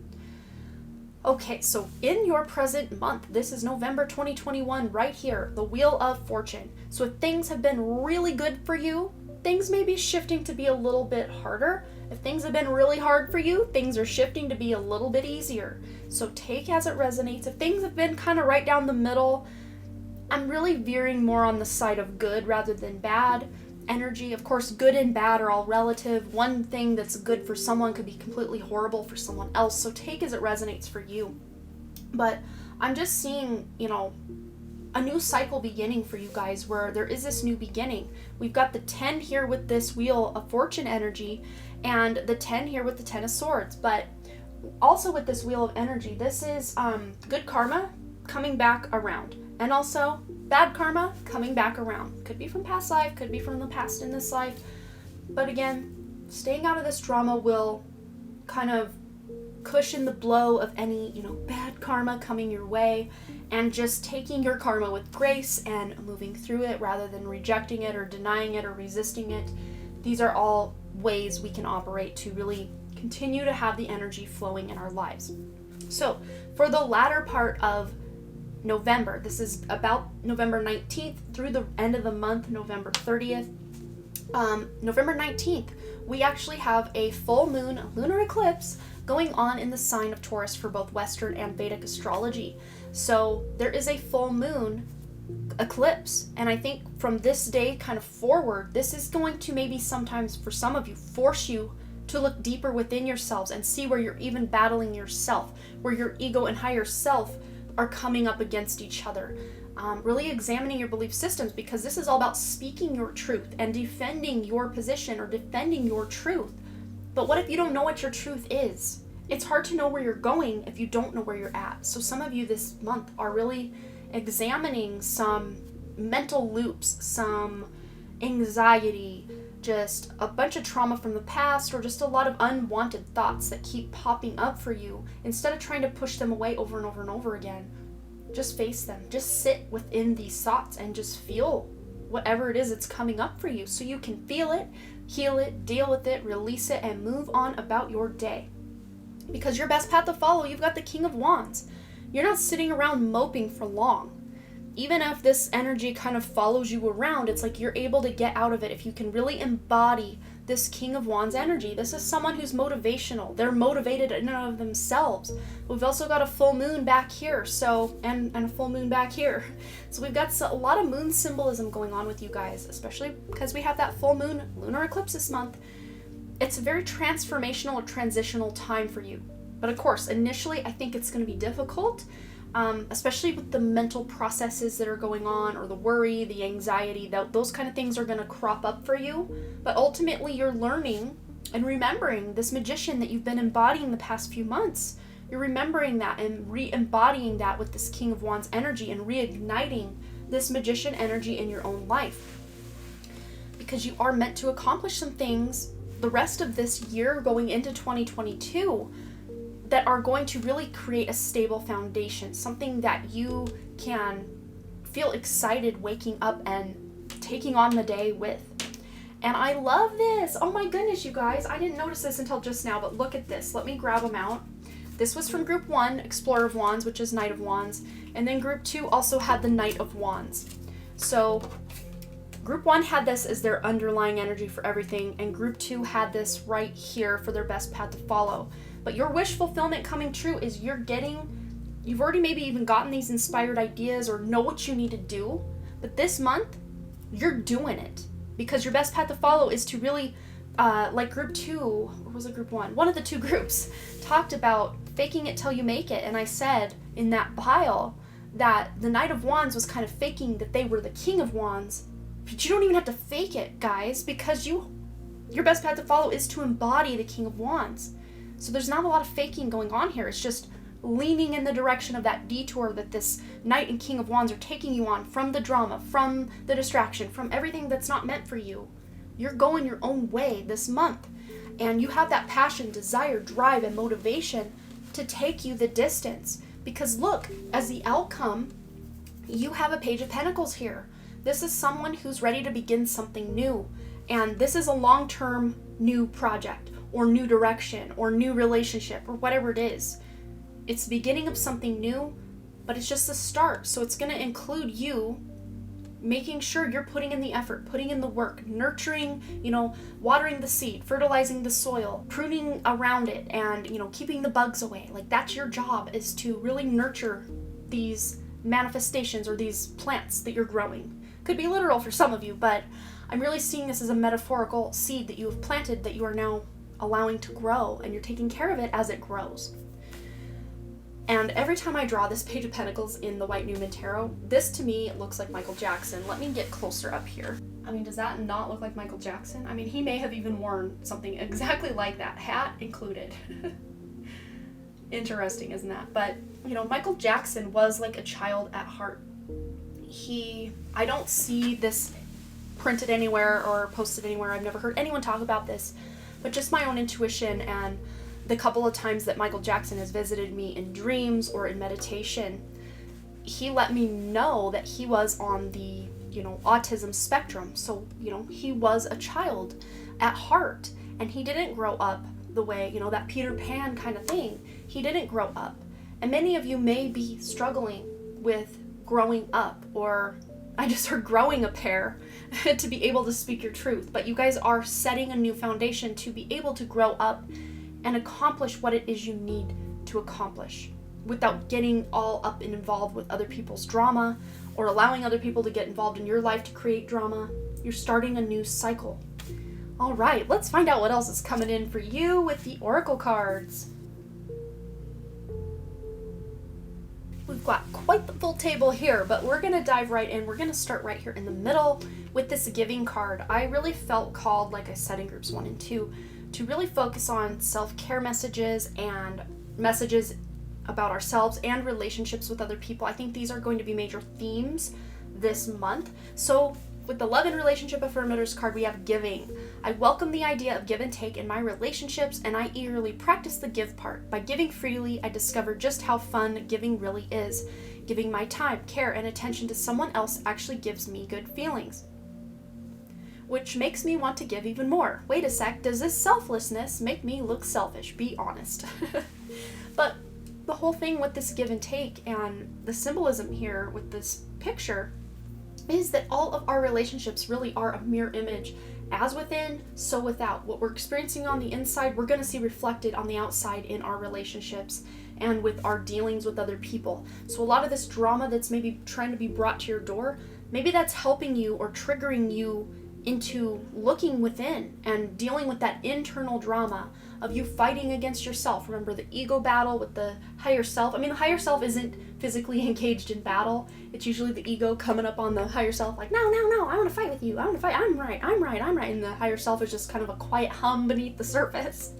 Okay, so in your present month, this is November 2021 right here, the Wheel of Fortune. So if things have been really good for you, things may be shifting to be a little bit harder. If things have been really hard for you, things are shifting to be a little bit easier. So take as it resonates. If things have been kind of right down the middle, I'm really veering more on the side of good rather than bad energy. Of course, good and bad are all relative. One thing that's good for someone could be completely horrible for someone else. So take as it resonates for you. But I'm just seeing, a new cycle beginning for you guys where there is this new beginning. We've got the 10 here with this Wheel of Fortune energy and the 10 here with the 10 of Swords. But also with this Wheel of Energy, this is good karma coming back around. And also bad karma coming back around. Could be from past life, could be from the past in this life. But again, staying out of this drama will kind of cushion the blow of any, bad karma coming your way, and just taking your karma with grace and moving through it rather than rejecting it or denying it or resisting it. These are all ways we can operate to really continue to have the energy flowing in our lives. So for the latter part of November, this is about November 19th through the end of the month, November 30th. November 19th, we actually have a full moon lunar eclipse going on in the sign of Taurus for both Western and Vedic astrology. So there is a full moon eclipse, and I think from this day kind of forward, this is going to maybe sometimes for some of you force you to look deeper within yourselves and see where you're even battling yourself, where your ego and higher self are coming up against each other. Really examining your belief systems, because this is all about speaking your truth and defending your position or defending your truth. But what if you don't know what your truth is? It's hard to know where you're going if you don't know where you're at. So some of you this month are really examining some mental loops, some anxiety, just a bunch of trauma from the past, or just a lot of unwanted thoughts that keep popping up for you. Instead of trying to push them away over and over and over again, just face them. Just sit within these thoughts and just feel whatever it is that's coming up for you, so you can feel it, heal it, deal with it, release it, and move on about your day. Because your best path to follow, you've got the King of Wands. You're not sitting around moping for long. Even if this energy kind of follows you around, it's like you're able to get out of it if you can really embody this King of Wands energy. This is someone who's motivational. They're motivated in and of themselves. We've also got a full moon back here, and a full moon back here. So we've got a lot of moon symbolism going on with you guys, especially because we have that full moon lunar eclipse this month. It's a very transformational or transitional time for you. But of course, initially, I think it's going to be difficult, especially with the mental processes that are going on, or the worry, the anxiety, those kind of things are going to crop up for you. But ultimately, you're learning and remembering this magician that you've been embodying the past few months. You're remembering that and re-embodying that with this King of Wands energy and reigniting this magician energy in your own life. Because you are meant to accomplish some things the rest of this year going into 2022 that are going to really create a stable foundation, something that you can feel excited waking up and taking on the day with. And I love this. Oh my goodness, you guys. I didn't notice this until just now, but look at this. Let me grab them out. This was from Group 1, Explorer of Wands, which is Knight of Wands. And then Group 2 also had the Knight of Wands. So Group 1 had this as their underlying energy for everything, and Group 2 had this right here for their best path to follow. But your wish fulfillment coming true is you've already maybe even gotten these inspired ideas or know what you need to do, but this month, you're doing it. Because your best path to follow is to really, like Group 2, or was it Group 1? One of the two groups talked about faking it till you make it, and I said in that pile that the Knight of Wands was kind of faking that they were the King of Wands. But you don't even have to fake it, guys, because your best path to follow is to embody the King of Wands. So there's not a lot of faking going on here. It's just leaning in the direction of that detour that this Knight and King of Wands are taking you on, from the drama, from the distraction, from everything that's not meant for you. You're going your own way this month. And you have that passion, desire, drive, and motivation to take you the distance. Because look, as the outcome, you have a Page of Pentacles here. This is someone who's ready to begin something new. And this is a long-term new project, or new direction, or new relationship, or whatever it is. It's the beginning of something new, but it's just the start. So it's going to include you making sure you're putting in the effort, putting in the work, nurturing, watering the seed, fertilizing the soil, pruning around it, and, keeping the bugs away. Like, that's your job, is to really nurture these manifestations or these plants that you're growing. Could be literal for some of you, but I'm really seeing this as a metaphorical seed that you have planted that you are now allowing to grow, and you're taking care of it as it grows. And every time I draw this Page of Pentacles in the White New Moon Tarot, this to me looks like Michael Jackson. Let me get closer up here. I mean, does that not look like Michael Jackson? I mean, he may have even worn something exactly like that, hat included. Interesting, isn't that? But, you know, Michael Jackson was like a child at heart. I don't see this printed anywhere or posted anywhere. I've never heard anyone talk about this, but just my own intuition and the couple of times that Michael Jackson has visited me in dreams or in meditation, he let me know that he was on the, you know, autism spectrum. So, you know, he was a child at heart, and he didn't grow up the way, you know, that Peter Pan kind of thing. He didn't grow up. And many of you may be struggling with growing up, or I just heard growing a pair to be able to speak your truth. But you guys are setting a new foundation to be able to grow up and accomplish what it is you need to accomplish without getting all up and involved with other people's drama or allowing other people to get involved in your life to create drama. You're starting a new cycle. All right, let's find out what else is coming in for you with the Oracle cards. We've got quite the full table here, but we're going to dive right in. We're going to start right here in the middle with this giving card. I really felt called, like I said in groups 1 and 2, to really focus on self-care messages and messages about ourselves and relationships with other people. I think these are going to be major themes this month. So with the Love and Relationship Affirmators card, we have giving. I welcome the idea of give and take in my relationships, and I eagerly practice the give part. By giving freely, I discover just how fun giving really is. Giving my time, care, and attention to someone else actually gives me good feelings, which makes me want to give even more. Wait a sec, does this selflessness make me look selfish? Be honest. But the whole thing with this give and take and the symbolism here with this picture is that all of our relationships really are a mirror image. As within, so without. What we're experiencing on the inside, we're going to see reflected on the outside in our relationships and with our dealings with other people. So a lot of this drama that's maybe trying to be brought to your door, maybe that's helping you or triggering you into looking within and dealing with that internal drama of you fighting against yourself. Remember the ego battle with the higher self. I mean, the higher self isn't physically engaged in battle. It's usually the ego coming up on the higher self like, no, I want to fight with you. I want to fight. I'm right. And the higher self is just kind of a quiet hum beneath the surface.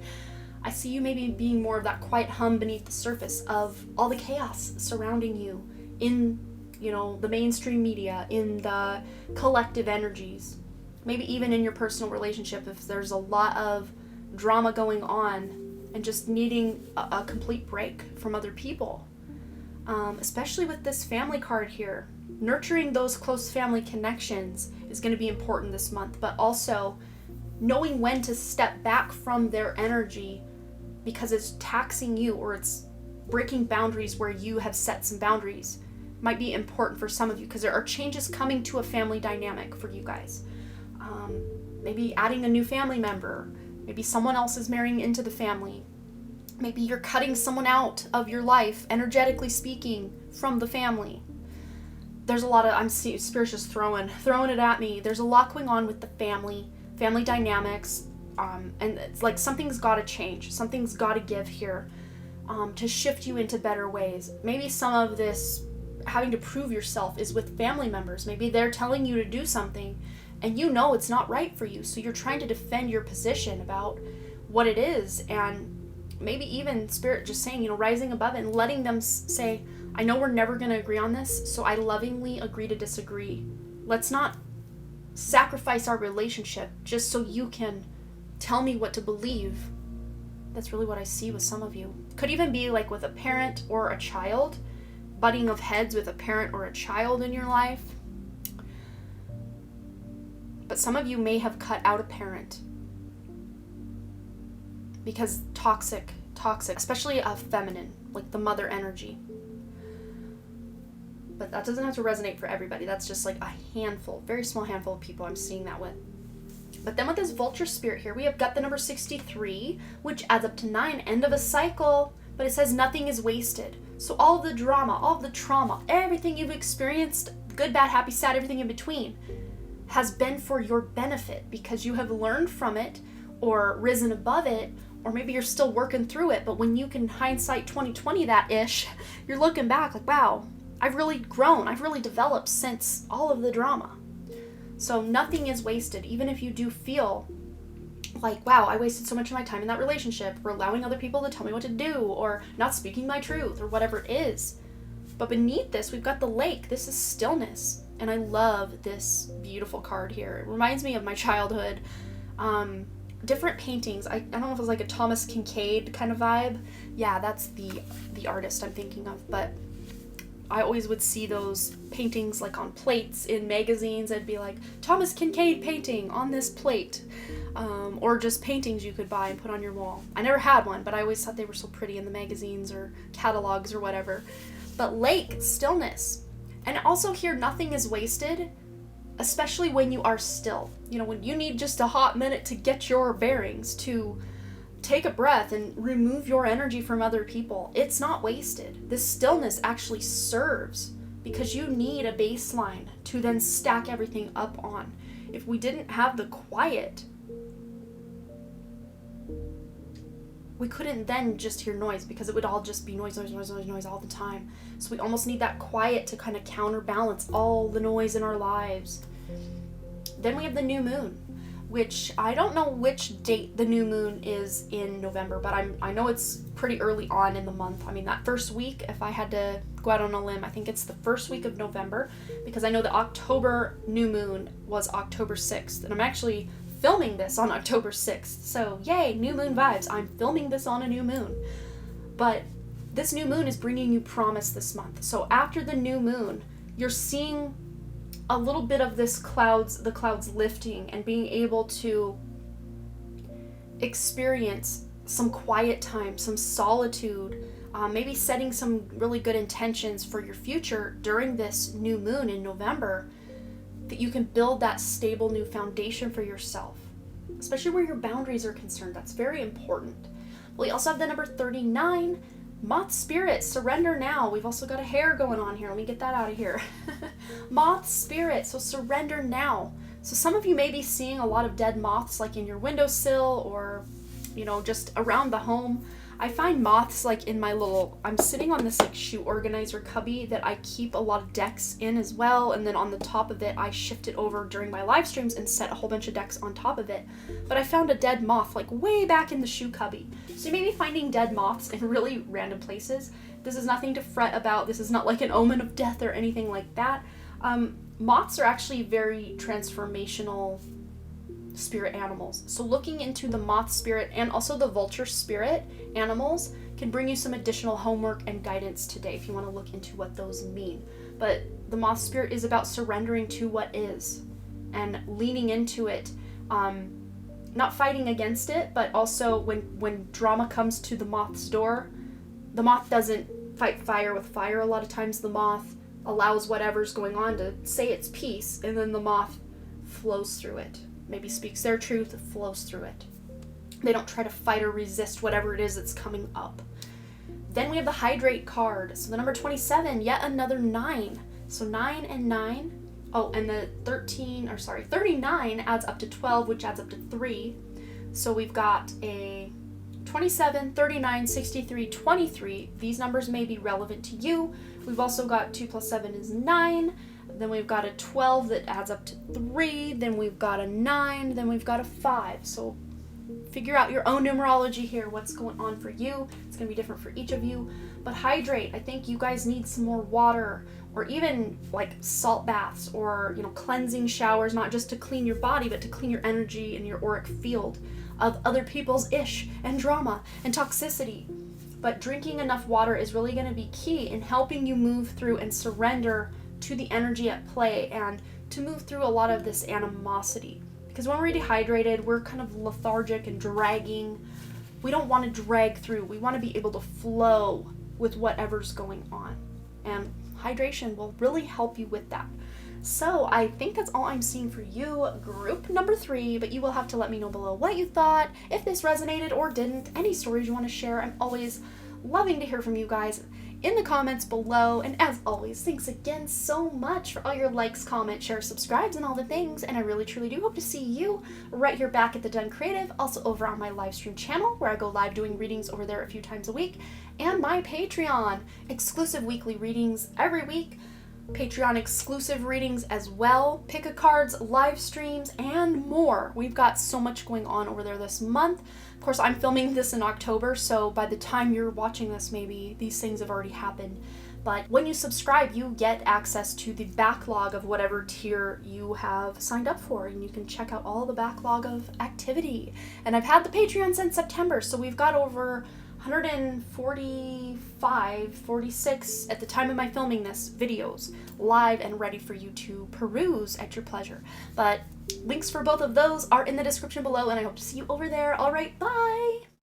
I see you maybe being more of that quiet hum beneath the surface of all the chaos surrounding you in, you know, the mainstream media, in the collective energies. Maybe even in your personal relationship, if there's a lot of drama going on and just needing a complete break from other people. Especially with this family card here. Nurturing those close family connections is going to be important this month, but also knowing when to step back from their energy because it's taxing you or it's breaking boundaries where you have set some boundaries might be important for some of you because there are changes coming to a family dynamic for you guys. Maybe adding a new family member. Maybe someone else is marrying into the family. Maybe you're cutting someone out of your life, energetically speaking, from the family. There's a lot of, I'm seeing Spirit's just throwing it at me. There's a lot going on with the family dynamics, and it's like something's got to change. Something's got to give here to shift you into better ways. Maybe some of this having to prove yourself is with family members. Maybe they're telling you to do something and you know it's not right for you, so you're trying to defend your position about what it is, and maybe even Spirit just saying, you know, rising above it and letting them say, I know we're never going to agree on this, so I lovingly agree to disagree. Let's not sacrifice our relationship just so you can tell me what to believe. That's really what I see with some of you. Could even be like with a parent or a child, butting of heads with a parent or a child in your life. But some of you may have cut out a parent because toxic, especially a feminine, like the mother energy. But that doesn't have to resonate for everybody. That's just like a handful, very small handful of people I'm seeing that with. But then with this vulture spirit here, we have got the number 63, which adds up to 9, end of a cycle, but it says nothing is wasted. So all of the drama, all of the trauma, everything you've experienced, good, bad, happy, sad, everything in between, has been for your benefit because you have learned from it or risen above it or maybe you're still working through it, but when you can hindsight 2020 that ish, you're looking back like, wow, I've really grown, I've really developed since all of the drama. So nothing is wasted, even if you do feel like, wow, I wasted so much of my time in that relationship, or allowing other people to tell me what to do, or not speaking my truth, or whatever it is. But beneath this, we've got the lake. This is stillness. And I love this beautiful card here. It reminds me of my childhood. Different paintings. I don't know if it was like a Thomas Kinkade kind of vibe. Yeah, that's the artist I'm thinking of. But I always would see those paintings like on plates in magazines. I'd be like, Thomas Kinkade painting on this plate. Or just paintings you could buy and put on your wall. I never had one, but I always thought they were so pretty in the magazines or catalogs or whatever. But lake, stillness. And also here, nothing is wasted, especially when you are still. You know, when you need just a hot minute to get your bearings, to take a breath and remove your energy from other people. It's not wasted. This stillness actually serves, because you need a baseline to then stack everything up on. If we didn't have the quiet, we couldn't then just hear noise, because it would all just be noise all the time. So we almost need that quiet to kind of counterbalance all the noise in our lives. Then we have the new moon, which I don't know which date the new moon is in November, but I know it's pretty early on in the month. I mean, that first week, if I had to go out on a limb, I think it's the first week of November, because I know the October new moon was October 6th, and I'm actually filming this on October 6th. So yay, new moon vibes. I'm filming this on a new moon. But this new moon is bringing you promise this month. So after the new moon, you're seeing a little bit of the clouds lifting and being able to experience some quiet time, some solitude, maybe setting some really good intentions for your future during this new moon in November, that you can build that stable new foundation for yourself, especially where your boundaries are concerned. That's very important. We also have the number 39, Moth Spirit, surrender now. We've also got a hair going on here. Let me get that out of here. Moth Spirit, so surrender now. So some of you may be seeing a lot of dead moths like in your windowsill, or, you know, just around the home. I find moths like in my I'm sitting on this like shoe organizer cubby that I keep a lot of decks in as well, and then on the top of it I shift it over during my live streams and set a whole bunch of decks on top of it. But I found a dead moth like way back in the shoe cubby. So you may be finding dead moths in really random places. This is nothing to fret about. This is not like an omen of death or anything like that. Moths are actually very transformational spirit animals. So looking into the moth spirit and also the vulture spirit animals can bring you some additional homework and guidance today if you want to look into what those mean. But the moth spirit is about surrendering to what is and leaning into it, not fighting against it, but also when drama comes to the moth's door, the moth doesn't fight fire with fire. A lot of times the moth allows whatever's going on to say its piece, and then the moth flows through it. Maybe speaks their truth, flows through it. They don't try to fight or resist whatever it is that's coming up. Then we have the Hydrate card. So the number 27, yet another 9. So 9 and 9. Oh, and the 39 adds up to 12, which adds up to 3. So we've got a 27, 39, 63, 23. These numbers may be relevant to you. We've also got 2 plus 7 is 9. Then we've got a 12 that adds up to 3. Then we've got a 9. Then we've got a 5. So figure out your own numerology here, what's going on for you. It's going to be different for each of you. But hydrate, I think you guys need some more water, or even like salt baths, or, you know, cleansing showers, not just to clean your body, but to clean your energy and your auric field of other people's ish and drama and toxicity. But drinking enough water is really going to be key in helping you move through and surrender to the energy at play, and to move through a lot of this animosity. Because when we're dehydrated, we're kind of lethargic and dragging. We don't want to drag through. We want to be able to flow with whatever's going on. And hydration will really help you with that. So I think that's all I'm seeing for you, group number 3, but you will have to let me know below what you thought, if this resonated or didn't, any stories you want to share. I'm always loving to hear from you guys. in the comments below. And as always, thanks again so much for all your likes, comments, shares, subscribes, and all the things. And I really truly do hope to see you right here back at the Den Creative, also over on my live stream channel where I go live doing readings over there a few times a week, and my Patreon, exclusive weekly readings every week, Patreon exclusive readings as well, pick a cards, live streams, and more. We've got so much going on over there this month. Of course, I'm filming this in October, so by the time you're watching this, maybe these things have already happened. But when you subscribe, you get access to the backlog of whatever tier you have signed up for, and you can check out all the backlog of activity. And I've had the Patreon since September, so we've got over 145, 46 at the time of my filming this videos live and ready for you to peruse at your pleasure. But links for both of those are in the description below, and I hope to see you over there. All right, bye!